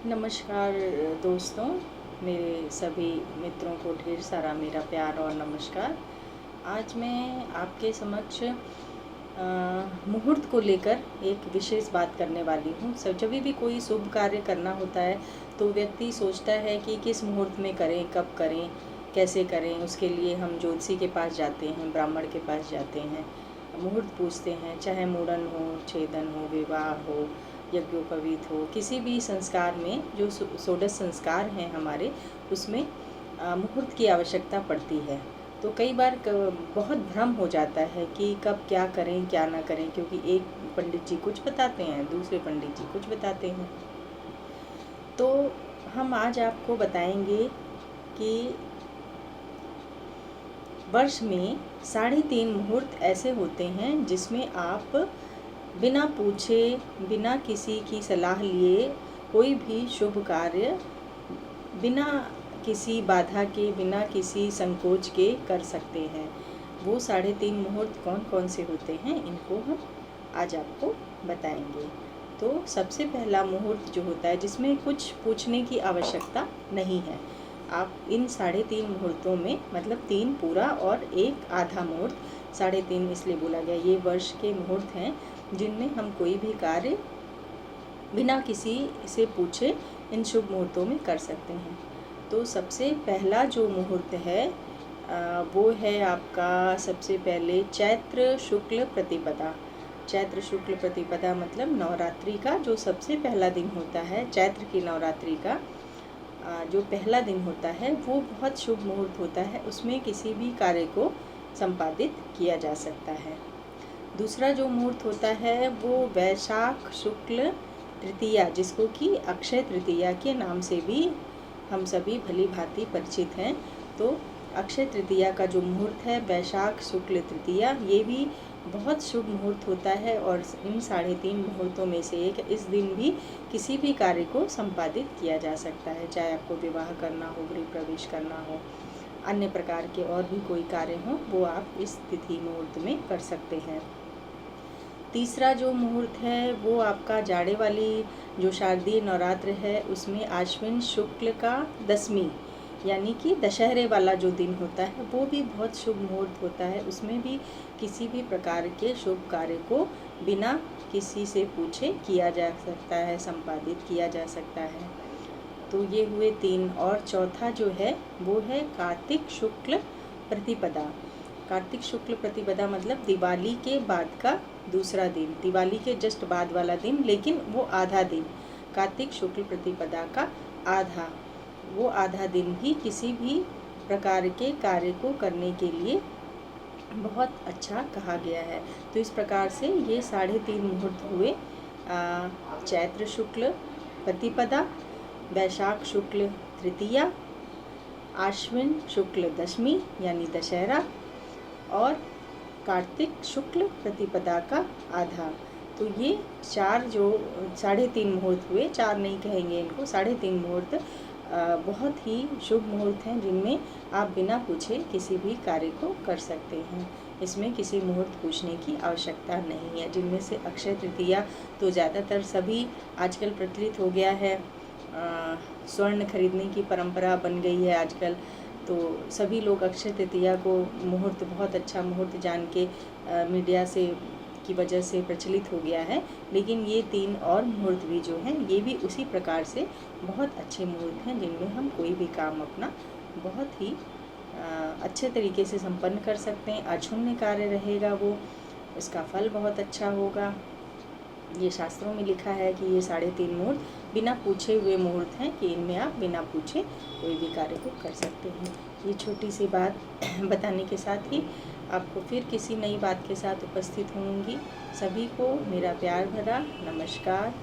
नमस्कार दोस्तों, मेरे सभी मित्रों को ढेर सारा मेरा प्यार और नमस्कार। आज मैं आपके समक्ष मुहूर्त को लेकर एक विशेष बात करने वाली हूँ। जब भी कोई शुभ कार्य करना होता है तो व्यक्ति सोचता है कि किस मुहूर्त में करें, कब करें, कैसे करें। उसके लिए हम ज्योतिषी के पास जाते हैं, ब्राह्मण के पास जाते हैं, मुहूर्त पूछते हैं। चाहे मुंडन हो, छेदन हो, विवाह हो, यज्ञोपवीत हो, किसी भी संस्कार में जो षोडश संस्कार हैं हमारे, उसमें मुहूर्त की आवश्यकता पड़ती है। तो कई बार बहुत भ्रम हो जाता है कि कब क्या करें क्या ना करें, क्योंकि एक पंडित जी कुछ बताते हैं, दूसरे पंडित जी कुछ बताते हैं। तो हम आज आपको बताएंगे कि वर्ष में 3.5 मुहूर्त ऐसे होते हैं जिसमें आप बिना पूछे, बिना किसी की सलाह लिए कोई भी शुभ कार्य बिना किसी बाधा के, बिना किसी संकोच के कर सकते हैं। वो 3.5 मुहूर्त कौन कौन से होते हैं, इनको हम आज आपको बताएंगे। तो सबसे पहला मुहूर्त जो होता है, जिसमें कुछ पूछने की आवश्यकता नहीं है। आप इन 3.5 मुहूर्तों में, मतलब 3 पूरा और 1 आधा मुहूर्त, 3.5 इसलिए बोला गया, ये वर्ष के मुहूर्त हैं जिनमें हम कोई भी कार्य बिना किसी से पूछे इन शुभ मुहूर्तों में कर सकते हैं। तो सबसे पहला जो मुहूर्त है वो है आपका सबसे पहले चैत्र शुक्ल प्रतिपदा। चैत्र शुक्ल प्रतिपदा मतलब नवरात्रि का जो सबसे पहला दिन होता है, चैत्र की नवरात्रि का जो पहला दिन होता है, वो बहुत शुभ मुहूर्त होता है। उसमें किसी भी कार्य को संपादित किया जा सकता है। दूसरा जो मुहूर्त होता है वो वैशाख शुक्ल तृतीया, जिसको कि अक्षय तृतीया के नाम से भी हम सभी भली भांति परिचित हैं। तो अक्षय तृतीया का जो मुहूर्त है, वैशाख शुक्ल तृतीया, ये भी बहुत शुभ मुहूर्त होता है। और इन 3.5 मुहूर्तों में से एक, इस दिन भी किसी भी कार्य को संपादित किया जा सकता है। चाहे आपको विवाह करना हो, गृह प्रवेश करना हो, अन्य प्रकार के और भी कोई कार्य हो, वो आप इस तिथि मुहूर्त में कर सकते हैं। तीसरा जो मुहूर्त है वो आपका जाड़े वाली जो शारदीय नवरात्र है, उसमें आश्विन शुक्ल का 10वीं यानी कि दशहरे वाला जो दिन होता है, वो भी बहुत शुभ मुहूर्त होता है। उसमें भी किसी भी प्रकार के शुभ कार्य को बिना किसी से पूछे किया जा सकता है, संपादित किया जा सकता है। तो ये हुए 3। और चौथा जो है वो है कार्तिक शुक्ल प्रतिपदा। कार्तिक शुक्ल प्रतिपदा मतलब दिवाली के बाद का दूसरा दिन, दिवाली के जस्ट बाद वाला दिन, लेकिन वो आधा दिन, कार्तिक शुक्ल प्रतिपदा का वो आधा दिन भी किसी भी प्रकार के कार्य को करने के लिए बहुत अच्छा कहा गया है। तो इस प्रकार से ये 3.5 मुहूर्त हुए, चैत्र शुक्ल प्रतिपदा, वैशाख शुक्ल तृतीया, आश्विन शुक्ल 10वीं यानी दशहरा, और कार्तिक शुक्ल प्रतिपदा का आधा। तो ये 4 जो 3.5 मुहूर्त हुए, 4 नहीं कहेंगे इनको, 3.5 मुहूर्त बहुत ही शुभ मुहूर्त हैं, जिनमें आप बिना पूछे किसी भी कार्य को कर सकते हैं। इसमें किसी मुहूर्त पूछने की आवश्यकता नहीं है। जिनमें से अक्षय तृतीया तो ज़्यादातर सभी आजकल प्रचलित हो गया है, स्वर्ण खरीदने की परंपरा बन गई है आजकल। तो सभी लोग अक्षय तृतीया को मुहूर्त, बहुत अच्छा मुहूर्त जान के मीडिया से की वजह से प्रचलित हो गया है। लेकिन ये 3 और मुहूर्त भी जो हैं, ये भी उसी प्रकार से बहुत अच्छे मुहूर्त हैं, जिनमें हम कोई भी काम अपना बहुत ही अच्छे तरीके से संपन्न कर सकते हैं। अक्षुण्य कार्य रहेगा वो, इसका फल बहुत अच्छा होगा। ये शास्त्रों में लिखा है कि ये 3.5 मुहूर्त बिना पूछे हुए मुहूर्त हैं, कि इनमें आप बिना पूछे कोई भी कार्य को कर सकते हैं। ये छोटी सी बात बताने के साथ ही आपको फिर किसी नई बात के साथ उपस्थित होंगी। सभी को मेरा प्यार भरा नमस्कार।